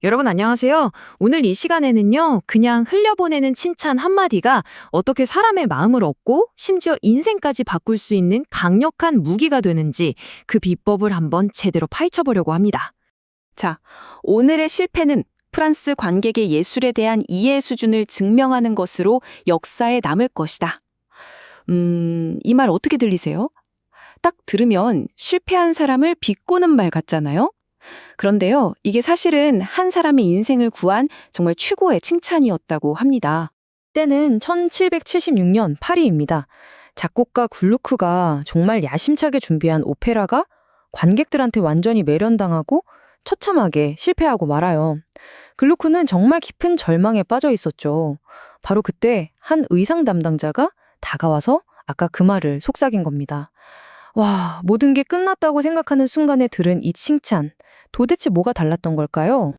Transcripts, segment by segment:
여러분 안녕하세요. 오늘 이 시간에는요, 그냥 흘려보내는 칭찬 한마디가 어떻게 사람의 마음을 얻고 심지어 인생까지 바꿀 수 있는 강력한 무기가 되는지 그 비법을 한번 제대로 파헤쳐보려고 합니다. 자, 오늘의 실패는 프랑스 관객의 예술에 대한 이해 수준을 증명하는 것으로 역사에 남을 것이다. 이 말 어떻게 들리세요? 딱 들으면 실패한 사람을 비꼬는 말 같잖아요? 그런데요, 이게 사실은 한 사람의 인생을 구한 정말 최고의 칭찬이었다고 합니다. 때는 1776년 파리입니다. 작곡가 글루크가 정말 야심차게 준비한 오페라가 관객들한테 완전히 매련당하고 처참하게 실패하고 말아요. 글루크는 정말 깊은 절망에 빠져 있었죠. 바로 그때 한 의상 담당자가 다가와서 아까 그 말을 속삭인 겁니다. 와, 모든 게 끝났다고 생각하는 순간에 들은 이 칭찬. 도대체 뭐가 달랐던 걸까요?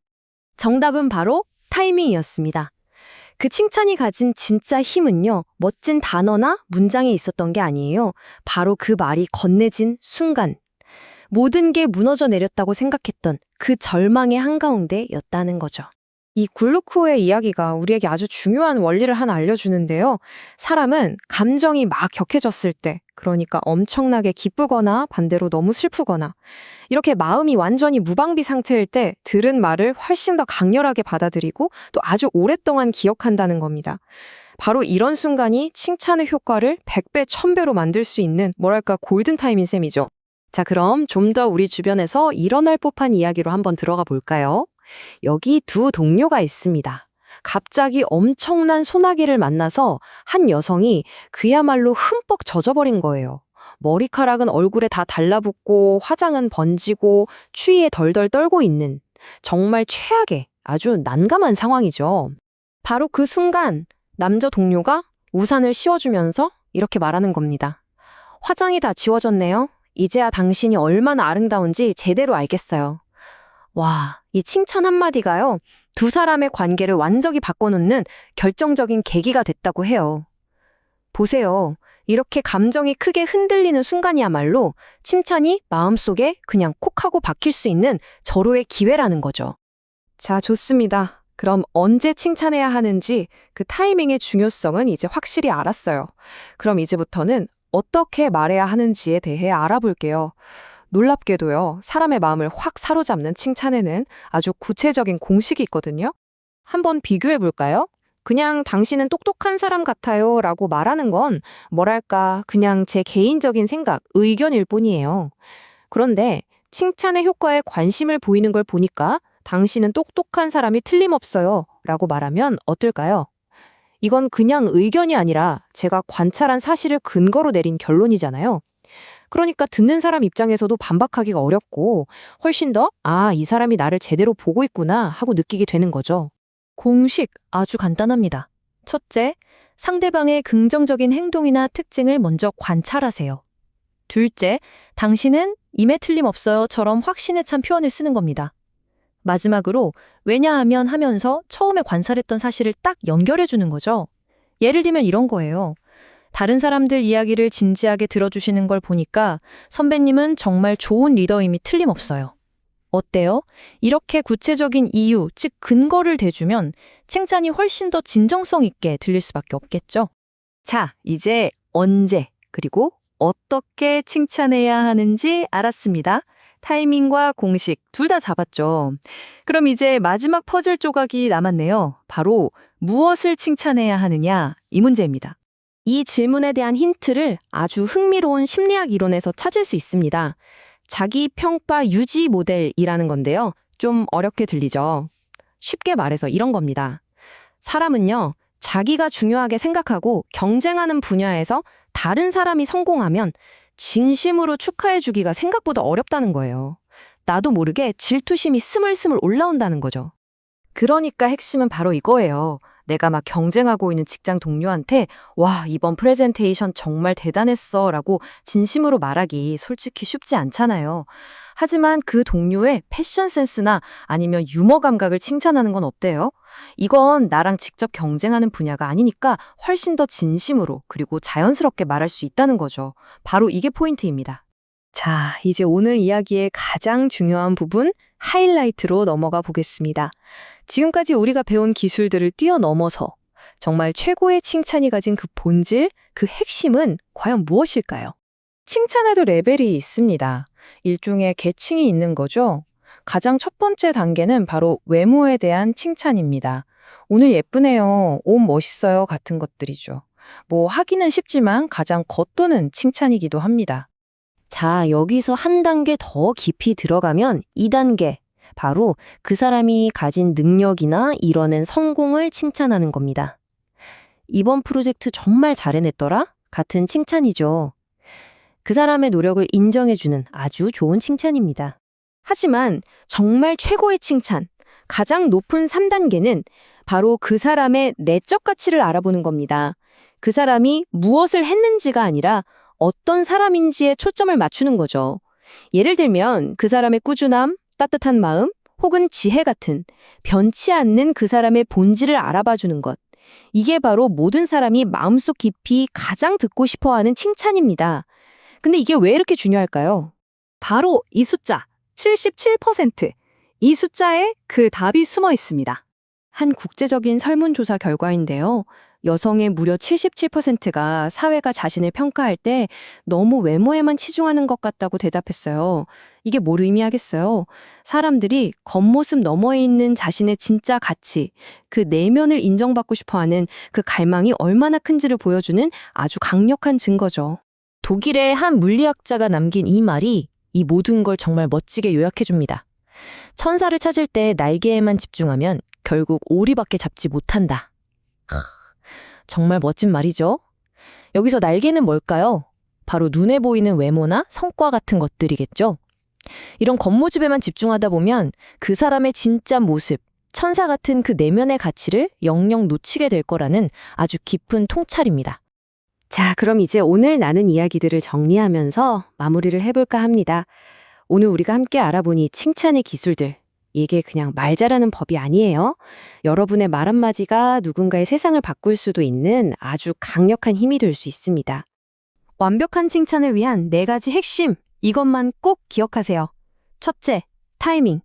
정답은 바로 타이밍이었습니다. 그 칭찬이 가진 진짜 힘은요, 멋진 단어나 문장에 있었던 게 아니에요. 바로 그 말이 건네진 순간. 모든 게 무너져 내렸다고 생각했던 그 절망의 한가운데였다는 거죠. 이 글루코의 이야기가 우리에게 아주 중요한 원리를 하나 알려주는데요. 사람은 감정이 막 격해졌을 때, 그러니까 엄청나게 기쁘거나 반대로 너무 슬프거나, 이렇게 마음이 완전히 무방비 상태일 때 들은 말을 훨씬 더 강렬하게 받아들이고 또 아주 오랫동안 기억한다는 겁니다. 바로 이런 순간이 칭찬의 효과를 100배, 1000배로 만들 수 있는 뭐랄까 골든타임인 셈이죠. 자, 그럼 좀 더 우리 주변에서 일어날 법한 이야기로 한번 들어가 볼까요? 여기 두 동료가 있습니다. 갑자기 엄청난 소나기를 만나서 한 여성이 그야말로 흠뻑 젖어버린 거예요. 머리카락은 얼굴에 다 달라붙고 화장은 번지고 추위에 덜덜 떨고 있는 정말 최악의 아주 난감한 상황이죠. 바로 그 순간 남자 동료가 우산을 씌워주면서 이렇게 말하는 겁니다. 화장이 다 지워졌네요. 이제야 당신이 얼마나 아름다운지 제대로 알겠어요. 와, 이 칭찬 한마디가요, 두 사람의 관계를 완전히 바꿔놓는 결정적인 계기가 됐다고 해요. 보세요. 이렇게 감정이 크게 흔들리는 순간이야말로 칭찬이 마음속에 그냥 콕 하고 박힐 수 있는 절호의 기회라는 거죠. 자, 좋습니다. 그럼 언제 칭찬해야 하는지 그 타이밍의 중요성은 이제 확실히 알았어요. 그럼 이제부터는 어떻게 말해야 하는지에 대해 알아볼게요. 놀랍게도요, 사람의 마음을 확 사로잡는 칭찬에는 아주 구체적인 공식이 있거든요. 한번 비교해 볼까요? 그냥 당신은 똑똑한 사람 같아요 라고 말하는 건 뭐랄까 그냥 제 개인적인 생각, 의견일 뿐이에요. 그런데 칭찬의 효과에 관심을 보이는 걸 보니까 당신은 똑똑한 사람이 틀림없어요 라고 말하면 어떨까요? 이건 그냥 의견이 아니라 제가 관찰한 사실을 근거로 내린 결론이잖아요. 그러니까 듣는 사람 입장에서도 반박하기가 어렵고 훨씬 더 이 사람이 나를 제대로 보고 있구나 하고 느끼게 되는 거죠. 공식 아주 간단합니다. 첫째, 상대방의 긍정적인 행동이나 특징을 먼저 관찰하세요. 둘째, 당신은 임에 틀림없어요처럼 확신에 찬 표현을 쓰는 겁니다. 마지막으로 왜냐하면 하면서 처음에 관찰했던 사실을 딱 연결해 주는 거죠. 예를 들면 이런 거예요. 다른 사람들 이야기를 진지하게 들어주시는 걸 보니까 선배님은 정말 좋은 리더임이 틀림없어요. 어때요? 이렇게 구체적인 이유, 즉 근거를 대주면 칭찬이 훨씬 더 진정성 있게 들릴 수밖에 없겠죠. 자, 이제 언제 그리고 어떻게 칭찬해야 하는지 알았습니다. 타이밍과 공식 둘 다 잡았죠. 그럼 이제 마지막 퍼즐 조각이 남았네요. 바로 무엇을 칭찬해야 하느냐 이 문제입니다. 이 질문에 대한 힌트를 아주 흥미로운 심리학 이론에서 찾을 수 있습니다. 자기 평가 유지 모델이라는 건데요. 좀 어렵게 들리죠? 쉽게 말해서 이런 겁니다. 사람은요, 자기가 중요하게 생각하고 경쟁하는 분야에서 다른 사람이 성공하면 진심으로 축하해주기가 생각보다 어렵다는 거예요. 나도 모르게 질투심이 스물스물 올라온다는 거죠. 그러니까 핵심은 바로 이거예요. 내가 막 경쟁하고 있는 직장 동료한테 와, 이번 프레젠테이션 정말 대단했어 라고 진심으로 말하기 솔직히 쉽지 않잖아요. 하지만 그 동료의 패션 센스나 아니면 유머 감각을 칭찬하는 건 어때요? 이건 나랑 직접 경쟁하는 분야가 아니니까 훨씬 더 진심으로 그리고 자연스럽게 말할 수 있다는 거죠. 바로 이게 포인트입니다. 자, 이제 오늘 이야기의 가장 중요한 부분, 하이라이트로 넘어가 보겠습니다. 지금까지 우리가 배운 기술들을 뛰어넘어서 정말 최고의 칭찬이 가진 그 본질, 그 핵심은 과연 무엇일까요? 칭찬에도 레벨이 있습니다. 일종의 계층이 있는 거죠. 가장 첫 번째 단계는 바로 외모에 대한 칭찬입니다. 오늘 예쁘네요, 옷 멋있어요 같은 것들이죠. 뭐 하기는 쉽지만 가장 겉도는 칭찬이기도 합니다. 자, 여기서 한 단계 더 깊이 들어가면 2단계. 바로 그 사람이 가진 능력이나 이뤄낸 성공을 칭찬하는 겁니다. 이번 프로젝트 정말 잘해냈더라? 같은 칭찬이죠. 그 사람의 노력을 인정해주는 아주 좋은 칭찬입니다. 하지만 정말 최고의 칭찬, 가장 높은 3단계는 바로 그 사람의 내적 가치를 알아보는 겁니다. 그 사람이 무엇을 했는지가 아니라 어떤 사람인지에 초점을 맞추는 거죠. 예를 들면 그 사람의 꾸준함, 따뜻한 마음, 혹은 지혜 같은 변치 않는 그 사람의 본질을 알아봐 주는 것. 이게 바로 모든 사람이 마음속 깊이 가장 듣고 싶어하는 칭찬입니다. 근데 이게 왜 이렇게 중요할까요? 바로 이 숫자, 77%. 이 숫자에 그 답이 숨어 있습니다. 한 국제적인 설문조사 결과인데요. 여성의 무려 77%가 사회가 자신을 평가할 때 너무 외모에만 치중하는 것 같다고 대답했어요. 이게 뭘 의미하겠어요? 사람들이 겉모습 너머에 있는 자신의 진짜 가치, 그 내면을 인정받고 싶어하는 그 갈망이 얼마나 큰지를 보여주는 아주 강력한 증거죠. 독일의 한 물리학자가 남긴 이 말이 이 모든 걸 정말 멋지게 요약해줍니다. 천사를 찾을 때 날개에만 집중하면 결국 오리밖에 잡지 못한다. 정말 멋진 말이죠. 여기서 날개는 뭘까요? 바로 눈에 보이는 외모나 성과 같은 것들이겠죠. 이런 겉모습에만 집중하다 보면 그 사람의 진짜 모습, 천사 같은 그 내면의 가치를 영영 놓치게 될 거라는 아주 깊은 통찰입니다. 자, 그럼 이제 오늘 나눈 이야기들을 정리하면서 마무리를 해볼까 합니다. 오늘 우리가 함께 알아본 이 칭찬의 기술들, 이게 그냥 말 잘하는 법이 아니에요. 여러분의 말 한마디가 누군가의 세상을 바꿀 수도 있는 아주 강력한 힘이 될 수 있습니다. 완벽한 칭찬을 위한 4가지 핵심, 이것만 꼭 기억하세요. 첫째, 타이밍.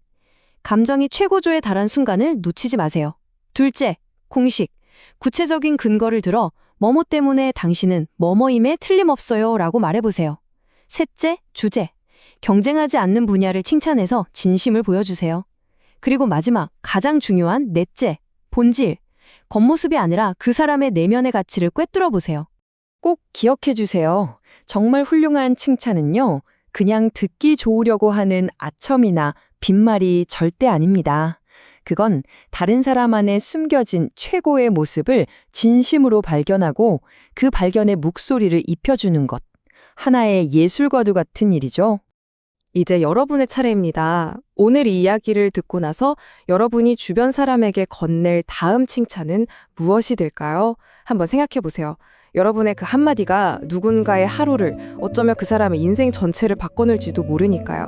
감정이 최고조에 달한 순간을 놓치지 마세요. 둘째, 공식. 구체적인 근거를 들어 뭐뭐 때문에 당신은 뭐뭐임에 틀림없어요 라고 말해보세요. 셋째, 주제. 경쟁하지 않는 분야를 칭찬해서 진심을 보여주세요. 그리고 마지막, 가장 중요한 넷째, 본질. 겉모습이 아니라 그 사람의 내면의 가치를 꿰뚫어 보세요. 꼭 기억해 주세요. 정말 훌륭한 칭찬은요, 그냥 듣기 좋으려고 하는 아첨이나 빈말이 절대 아닙니다. 그건 다른 사람 안에 숨겨진 최고의 모습을 진심으로 발견하고 그 발견에 목소리를 입혀주는 것. 하나의 예술과도 같은 일이죠. 이제 여러분의 차례입니다. 오늘 이 이야기를 듣고 나서 여러분이 주변 사람에게 건넬 다음 칭찬은 무엇이 될까요? 한번 생각해 보세요. 여러분의 그 한마디가 누군가의 하루를, 어쩌면 그 사람의 인생 전체를 바꿔놓을지도 모르니까요.